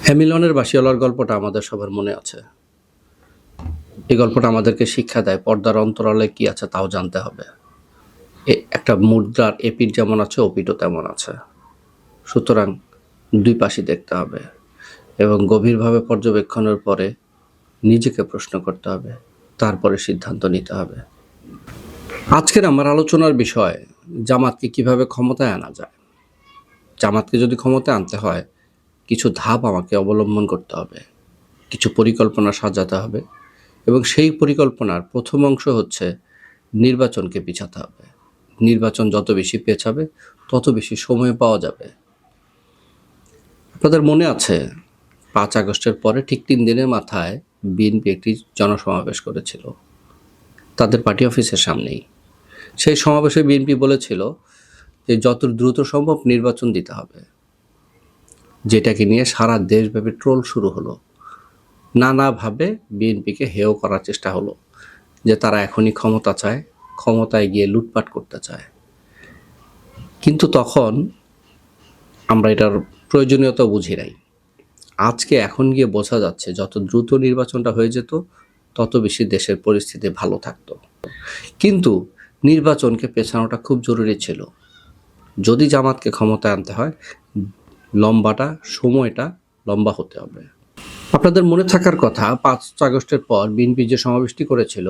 হ্যামিলনের বাঁশিওয়ালার গল্পটা আমাদের সবার মনে আছে। এই গল্পটা আমাদেরকে শিক্ষা দেয় পর্দার অন্তরালে কি আছে তাও জানতে হবে। একটা মুদ্রার এপিঠ যেমন আছে ওপিঠও তেমন আছে। সুতরাং দুই পাশই দেখতে হবে এবং গভীরভাবে পর্যবেক্ষণের পরে নিজেকে প্রশ্ন করতে হবে, তারপরে সিদ্ধান্ত নিতে হবে। আজকের আমার আলোচনার বিষয় জামাতকে কিভাবে ক্ষমতায় আনা যায়। জামাতকে যদি ক্ষমতায় আনতে হয় কিছু ধাপ আমাকে অবলম্বন করতে হবে, কিছু পরিকল্পনা সাজাতে হবে এবং সেই পরিকল্পনার প্রথম অংশ হচ্ছে নির্বাচনকে পিছাতে হবে। নির্বাচন যত বেশি পেছাবে তত বেশি সময় পাওয়া যাবে। আপনাদের মনে আছে 5 আগস্টের পরে ঠিক 3 দিনের মাথায় বিএনপি একটি জনসমাবেশ করেছিল তাদের পার্টি অফিসের সামনেই। সেই সমাবেশে বিএনপি বলেছিল যে যত দ্রুত সম্ভব নির্বাচন দিতে হবে, যেটাকে নিয়ে সারা দেশব্যাপী ট্রোল শুরু হলো। নানাভাবে বিএনপিকে হেয় করার চেষ্টা হলো যে তারা এখনই ক্ষমতা চায়, ক্ষমতায় গিয়ে লুটপাট করতে চায়। কিন্তু তখন আমরা এটার প্রয়োজনীয়তা বুঝি নাই। আজকে এখন গিয়ে বোঝা যাচ্ছে যত দ্রুত নির্বাচনটা হয়ে যেত তত বেশি দেশের পরিস্থিতি ভালো থাকতো। কিন্তু নির্বাচনকে পেছানোটা খুব জরুরি ছিল। যদি জামাতকে ক্ষমতায় আনতে হয় সময়টা লম্বা হতে হবে। আপনাদের মনে থাকার কথা 5 আগস্টের পর বিএনপি যে সমাবেশটি করেছিল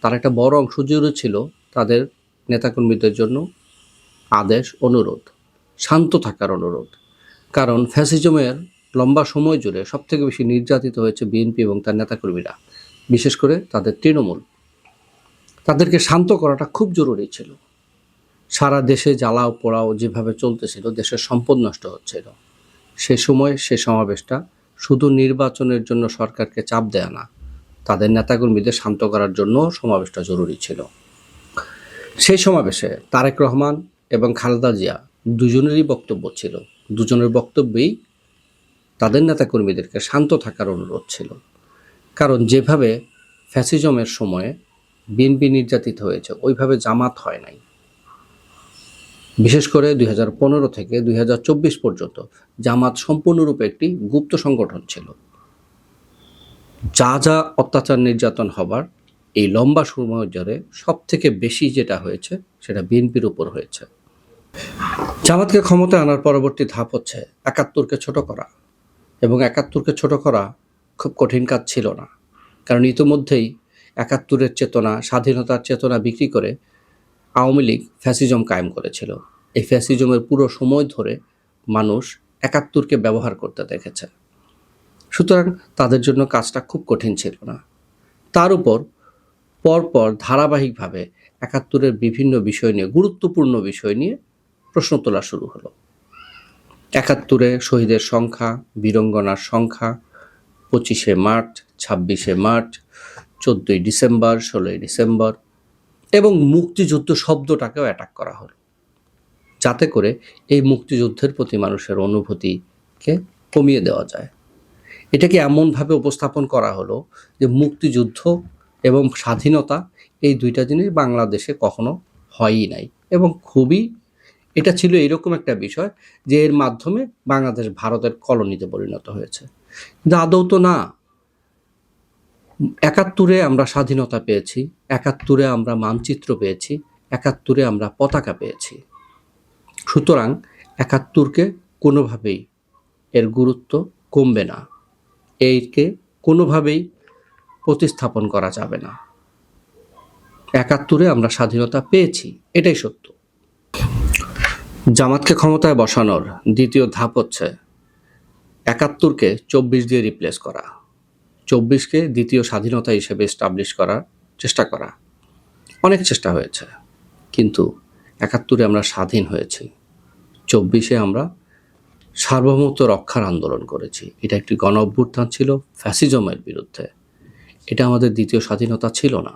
তার একটা বড় অংশ জুড়ে ছিল তাদের নেতাকর্মীদের জন্য আদেশ, অনুরোধ, শান্ত থাকার অনুরোধ। কারণ ফ্যাসিজমের লম্বা সময় জুড়ে সবথেকে বেশি নির্যাতিত হয়েছে বিএনপি এবং তার নেতাকর্মীরা, বিশেষ করে তাদের তৃণমূল। তাদেরকে শান্ত করাটা খুব জরুরি ছিল। সারা দেশে জ্বালাও পোড়াও যেভাবে চলতেছিল, দেশের সম্পদ নষ্ট হচ্ছিল, সে সময় সে সমাবেশটা শুধু নির্বাচনের জন্য সরকারকে চাপ দেয়া না, তাদের নেতাকর্মীদের শান্ত করার জন্য সমাবেশটা জরুরি ছিল। সেই সমাবেশে তারেক রহমান এবং খালেদা জিয়া দুজনেরই বক্তব্য ছিল। দুজনের বক্তব্যেই তাদের নেতাকর্মীদেরকে শান্ত থাকার অনুরোধ ছিল। কারণ যেভাবে ফ্যাসিজমের সময়ে বিএনপি নির্যাতিত হয়েছে ওইভাবে জামাত হয় নাই। বিশেষ করে 2015 থেকে 2024 পর্যন্ত জামাত সম্পূর্ণরূপে একটি গুপ্ত সংগঠন ছিল। যা যা অত্যাচার নির্যাতন হবার এই লম্বা সময় ধরে সব থেকে বেশি যেটা হয়েছে সেটা বিএনপির উপর হয়েছে। জামাতকে ক্ষমতায় আনার পরবর্তী ধাপ হচ্ছে 71কে ছোট করা, এবং 71কে ছোট করা খুব কঠিন কাজ ছিল না। কারণ ইতিমধ্যেই 71-এর চেতনা, স্বাধীনতার চেতনা বিক্রি করে আওয়ামী লীগ ফ্যাসিজম কায়েম করেছিল। এই ফ্যাসিজমের পুরো সময় ধরে মানুষ 71কে ব্যবহার করতে দেখেছে। সুতরাং তাদের জন্য কাজটা খুব কঠিন ছিল না। তার উপর পরপর ধারাবাহিকভাবে 71-এর বিভিন্ন বিষয় নিয়ে, গুরুত্বপূর্ণ বিষয় নিয়ে প্রশ্ন তোলা শুরু হলো। 71-এ শহীদের সংখ্যা, বীরাঙ্গনার সংখ্যা, 25শে মার্চ, 26শে মার্চ, 14ই ডিসেম্বর, 16ই ডিসেম্বর এবং মুক্তিযুদ্ধ শব্দটাকেও অ্যাটাক করা হলো, যাতে করে এই মুক্তিযুদ্ধের প্রতি মানুষের অনুভূতিকে কমিয়ে দেওয়া যায়। এটাকে এমনভাবে উপস্থাপন করা হলো যে মুক্তিযুদ্ধ এবং স্বাধীনতা এই দুইটা জিনিস বাংলাদেশে কখনো হয়ই নাই, এবং এটা ছিল এরকম একটা বিষয় যে এর মাধ্যমে বাংলাদেশ ভারতের কলোনিতে পরিণত হয়েছে। কিন্তু আদৌ তো না। 71-এ আমরা স্বাধীনতা পেয়েছি, 71-এ আমরা মানচিত্র পেয়েছি, 71-এ আমরা পতাকা পেয়েছি। সুতরাং 71-কে কোনোভাবেই এর গুরুত্ব কমবে না, এইকে কোনোভাবেই প্রতিস্থাপন করা যাবে না। 71-এ আমরা স্বাধীনতা পেয়েছি, এটাই সত্য। জামাতকে ক্ষমতায় বসানোর দ্বিতীয় ধাপ হচ্ছে 71-কে 24 দিয়ে রিপ্লেস করা, 24কে দ্বিতীয় স্বাধীনতা হিসেবে এস্টাবলিশ করার চেষ্টা করা। অনেক চেষ্টা হয়েছে, কিন্তু 71-এ আমরা স্বাধীন হয়েছি, 24-এ আমরা সার্বভৌমত্ব রক্ষার আন্দোলন করেছি। এটা একটি গণ অভ্যুত্থান ছিল ফ্যাসিজমের বিরুদ্ধে। এটা আমাদের দ্বিতীয় স্বাধীনতা ছিল না,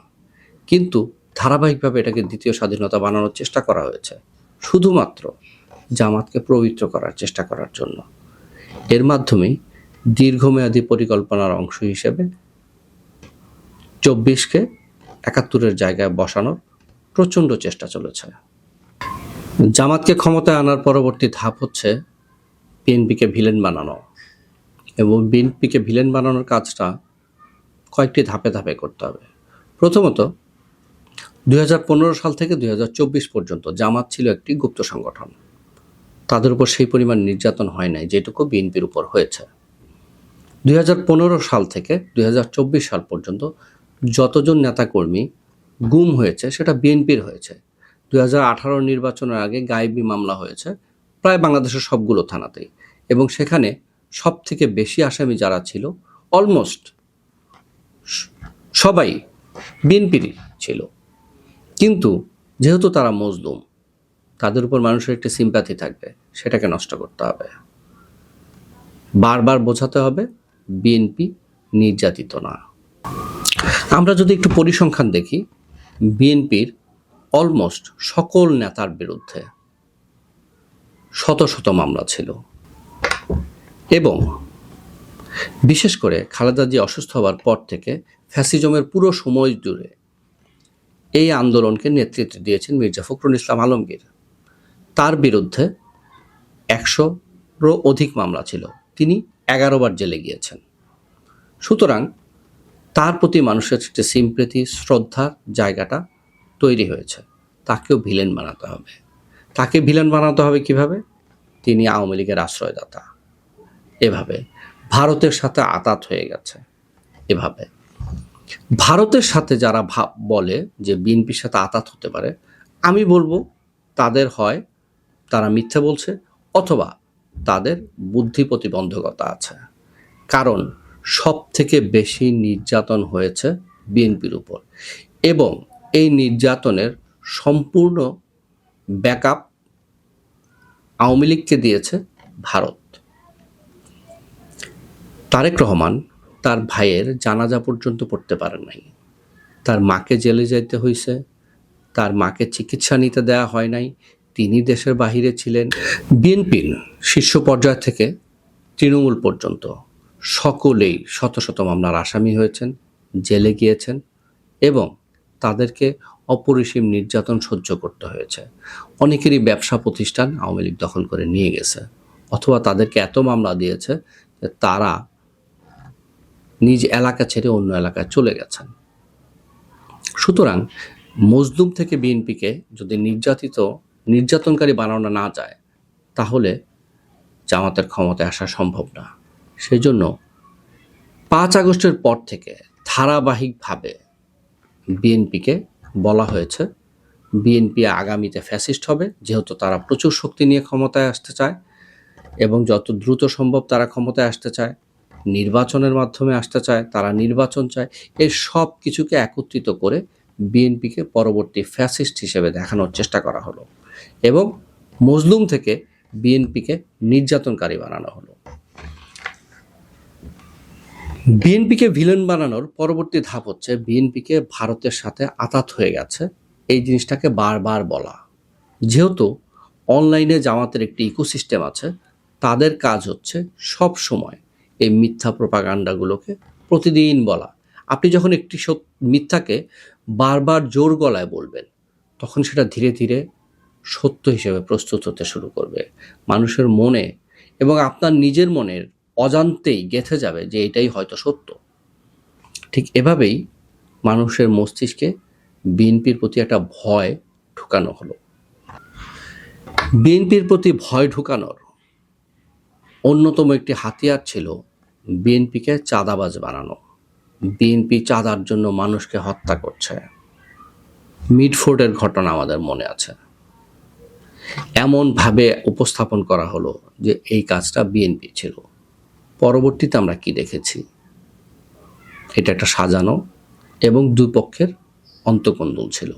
কিন্তু ধারাবাহিকভাবে এটাকে দ্বিতীয় স্বাধীনতা বানানোর চেষ্টা করা হয়েছে শুধুমাত্র জামাতকে পবিত্র করার চেষ্টা করার জন্য। এর মাধ্যমে দীর্ঘমেয়াদী পরিকল্পনার অংশ হিসেবে 24কে 71-এর জায়গায় বসানোর প্রচণ্ড চেষ্টা চলেছে। জামাতকে ক্ষমতায় আনার পরবর্তী ধাপ হচ্ছে বিএনপিকে ভিলেন বানানো এবং বিএনপিকে ভিলেন বানানোর কাজটা কয়েকটি ধাপে ধাপে করতে হবে। প্রথমত 2015 সাল থেকে 2024 পর্যন্ত জামাত ছিল একটি গুপ্ত সংগঠন। তাদের উপর সেই পরিমাণ নির্যাতন হয় নাই যেটুকু বিএনপির উপর হয়েছে। 2015 সাল থেকে 2024 সাল পর্যন্ত যতজন নেতাকর্মী গুম হয়েছে সেটা বিএনপির হয়েছে। 2018 নির্বাচনের আগে গায়েবী মামলা হয়েছে প্রায় বাংলাদেশের সবগুলো থানাতেই, এবং সেখানে সব থেকে বেশি আসামি যারা ছিল অলমোস্ট সবাই বিএনপিরই ছিল। কিন্তু যেহেতু তারা মজলুম, তাদের উপর মানুষের একটি সিম্প্যাথি থাকবে, সেটাকে নষ্ট করতে হবে। বারবার বোঝাতে হবে বিএনপি নির্যাতিত না। আমরা যদি একটু পরিসংখ্যান দেখি, বিএনপির অলমোস্ট সকল নেতার বিরুদ্ধে শত শত মামলা ছিল, এবং বিশেষ করে খালেদা জিয়া অসুস্থ হওয়ার পর থেকে ফ্যাসিজমের পুরো সময় জুড়ে এই আন্দোলনকে নেতৃত্ব দিয়েছেন মির্জা ফখরুল ইসলাম আলমগীর। তার বিরুদ্ধে 100-রও অধিক মামলা ছিল, তিনি 11 বার জেলে গিয়েছেন। সুতরাং তার প্রতি মানুষের একটি সিম্প্যাথি, শ্রদ্ধার জায়গাটা তৈরি হয়েছে। তাকেও ভিলেন বানাতে হবে। তাকে ভিলেন বানাতে হবে কিভাবে? তিনি আওয়ামী লীগের আশ্রয়দাতা, এভাবে ভারতের সাথে আতাত হয়ে গেছে। এভাবে ভারতের সাথে যারা বলে যে বিএনপির সাথে আতাত হতে পারে, আমি বলবো তাদের হয় তারা মিথ্যে বলছে, অথবা তাদের বুদ্ধি প্রতিবন্ধকতা আছে। কারণ সব থেকে বেশি নির্যাতন হয়েছে বিএনপির উপর, এবং এই নির্যাতনের সম্পূর্ণ ব্যাকআপ আওয়ামী লীগকে দিয়েছে ভারত। তারেক রহমান তার ভাইয়ের জানাজা পর্যন্ত পড়তে পারেন নাই, তার মাকে জেলে যেতে হয়েছে, তার মাকে চিকিৎসা নিতে দেওয়া হয় নাই, তিনি দেশের বাহিরে ছিলেন। বিএনপির শীর্ষ পর্যায় থেকে তৃণমূল পর্যন্ত সকলেই শত শত মামলার আসামি হয়েছেন, জেলে গিয়েছেন, এবং তাদেরকে অপরিসীম নির্যাতন সহ্য করতে হয়েছে। অনেকেরই ব্যবসা প্রতিষ্ঠান আওয়ামী লীগ দখল করে নিয়ে গেছে, অথবা তাদেরকে এত মামলা দিয়েছে যে তারা নিজ এলাকা ছেড়ে অন্য এলাকায় চলে গেছেন। সুতরাং মজলুম থেকে বিএনপিকে যদি নির্যাতনকারী বানানো না যায়, তাহলে জামাতের ক্ষমতায় আসা সম্ভব না। সেই জন্য 5 আগস্টের পর থেকে ধারাবাহিকভাবে বিএনপিকে বলা হয়েছে বিএনপি আগামীতে ফ্যাসিস্ট হবে, যেহেতু তারা প্রচুর শক্তি নিয়ে ক্ষমতায় আসতে চায়, এবং যত দ্রুত সম্ভব তারা ক্ষমতায় আসতে চায়, নির্বাচনের মাধ্যমে আসতে চায়, তারা নির্বাচন চায়। এই সব কিছুকে একত্রিত করে বিএনপিকে পরবর্তী ফ্যাসিস্ট হিসেবে দেখানোর চেষ্টা করা হলো, এবং মজলুম থেকে বিএনপিকে নির্যাতনকারী বানানো হলো। বিএনপিকে ভিলেন বানানোর পরবর্তী ধাপ হচ্ছে বিএনপিকে ভারতের সাথে আতাত হয়ে গেছে এই জিনিসটাকে বারবার বলা। যেহেতু অনলাইনে জামাতের একটি ইকোসিস্টেম আছে, তাদের কাজ হচ্ছে সব সময় এই মিথ্যা প্রোপাগান্ডাগুলোকে প্রতিদিন বলা। আপনি যখন একটি মিথ্যাকে বারবার জোর গলায় বলবেন, তখন সেটা ধীরে ধীরে সত্য হিসেবে প্রস্তুত হতে শুরু করবে মানুষের মনে, এবং আপনার নিজের মনের অজান্তেই গেঁথে যাবে যে এটাই হয়তো সত্য। ঠিক এভাবেই মানুষের মস্তিষ্কে বিএনপির প্রতি একটা ভয় ঢুকানো হলো। বিএনপির প্রতি ভয় ঢুকানোর অন্যতম একটি হাতিয়ার ছিল বিএনপিকে চাঁদাবাজ বানানো। বিএনপি চাঁদার জন্য মানুষকে হত্যা করছে। মিডফোর্ডের ঘটনা আমাদের মনে আছে। এমনভাবে উপস্থাপন করা হলো যে এই কাজটা বিএনপি ছিল। পরবর্তীতে আমরা কি দেখেছি? এটা একটা সাজানো এবং দুই পক্ষের অন্তকন্দল ছিল।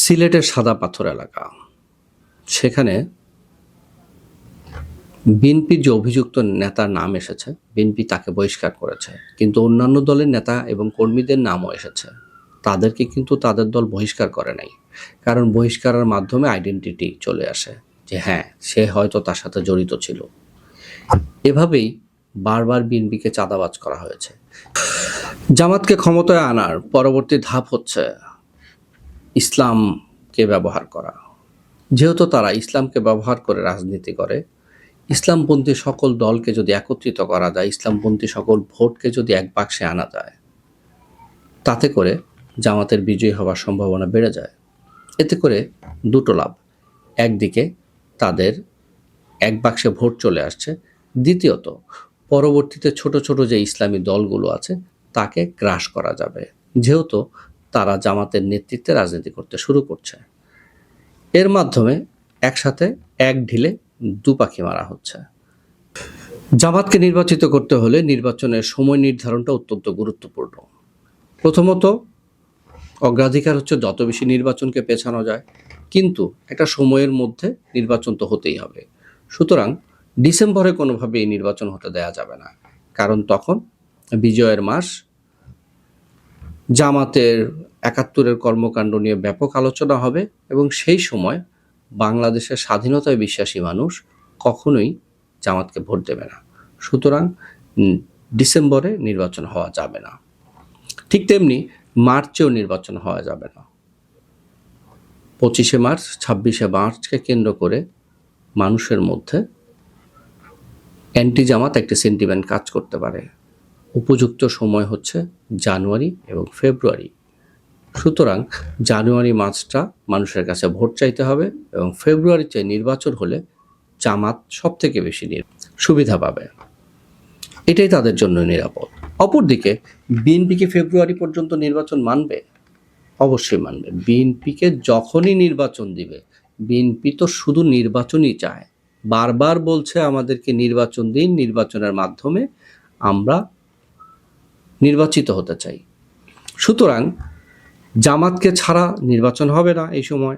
সিলেটের সাদা পাথর এলাকা, সেখানে বিএনপির যে অভিযুক্ত নেতার নাম এসেছে, বিএনপি তাকে বহিষ্কার করেছে, কিন্তু অন্যান্য দলের নেতা এবং কর্মীদের নামও এসেছে। তাদেরকে কিন্তু তাদের দল বহিষ্কার করে নাই, কারণ বহিষ্কারের মাধ্যমে আইডেন্টিটি চলে আসে যে হ্যাঁ, সে হয়তো তার সাথে জড়িত ছিল। এভাবেই বারবার বিএনপিকে চাঁদাবাজ করা হয়েছে। জামাতকে ক্ষমতায় আনার পরবর্তী ধাপ হচ্ছে ইসলামকে ব্যবহার করা। যেহেতু তারা ইসলামকে ব্যবহার করে রাজনীতি করে, ইসলামপন্থী সকল দলকে যদি একত্রিত করা যায়, ইসলামপন্থী সকল ভোটকে যদি এক বাক্সে আনা যায়, তাতে করে জামাতের বিজয়ী হওয়ার সম্ভাবনা বেড়ে যায়। এতে করে দুটো লাভ, একদিকে তাদের এক বাক্সে ভোট চলে আসছে, দ্বিতীয়ত পরবর্তীতে ছোট ছোট যে ইসলামী দলগুলো আছে তাকে গ্রাস করা যাবে, যেহেতু তারা জামাতের নেতৃত্বে রাজনীতি করতে শুরু করছে। এর মাধ্যমে একসাথে এক ঢিলে দু পাখি মারা হচ্ছে। জামাতকে নির্বাচিত করতে হলে নির্বাচনের সময় নির্ধারণটা অত্যন্ত গুরুত্বপূর্ণ। প্রথমত অগ্রাধিকার হচ্ছে যত বেশি নির্বাচনকে পেছানো যায়, কিন্তু একটা সময়ের মধ্যে নির্বাচন তো হতেই হবে। সুতরাং ডিসেম্বরে কোনোভাবে এই নির্বাচন হতে দেয়া যাবে না, কারণ তখন বিজয়ের মাস, জামাতের ৭১-এর কর্মকাণ্ড নিয়ে ব্যাপক আলোচনা হবে এবং সেই সময় বাংলাদেশের স্বাধীনতায় বিশ্বাসী মানুষ কখনোই জামাতকে ভোট দেবে না। সুতরাং ডিসেম্বরে নির্বাচন হওয়া যাবে না। ঠিক তেমনি মার্চেও নির্বাচন হওয়া যাবে না। ২৫শে মার্চ ২৬শে মার্চকে কেন্দ্র করে মানুষের মধ্যে অ্যান্টি জামাত একটি সেন্টিমেন্ট কাজ করতে পারে। উপযুক্ত সময় হচ্ছে জানুয়ারি এবং ফেব্রুয়ারি। সুতরাং জানুয়ারি মাসটা মানুষের কাছে ভোট চাইতে হবে এবং ফেব্রুয়ারিতে নির্বাচন হলে জামাত সব থেকে বেশি সুবিধা পাবে, এটাই তাদের জন্য নিরাপদ। অপরদিকে বিএনপিকে ফেব্রুয়ারি পর্যন্ত নির্বাচন মানবে? অবশ্যই মানবে। বিএনপিকে যখনই নির্বাচন দিবে, বিএনপি তো শুধু নির্বাচনই চায়, বারবার বলছে আমাদেরকে নির্বাচন দিন, নির্বাচনের মাধ্যমে আমরা নির্বাচিত হতে চাই। সুতরাং জামাতকে ছাড়া নির্বাচন হবে না এই সময়,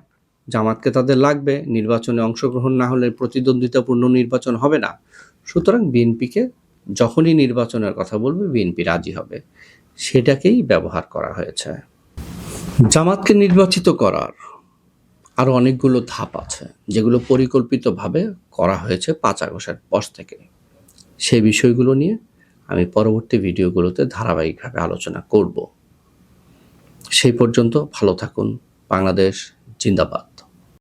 জামাতকে তাদের লাগবে, নির্বাচনে অংশগ্রহণ না হলে প্রতিদ্বন্দ্বিতাপূর্ণ নির্বাচন হবে না। সুতরাং বিএনপিকে যখনই নির্বাচনের কথা বলবে বিএনপি রাজি হবে, সেটাকেই ব্যবহার করা হয়েছে। জামাতকে নির্বাচিত করার আরও অনেকগুলো ধাপ আছে, যেগুলো পরিকল্পিতভাবে করা হয়েছে ৫ আগস্টের পর থেকে। সেই বিষয়গুলো নিয়ে আমি পরবর্তী ভিডিওগুলোতে ধারাবাহিকভাবে আলোচনা করব। সেই পর্যন্ত ভালো থাকুন। বাংলাদেশ জিন্দাবাদ।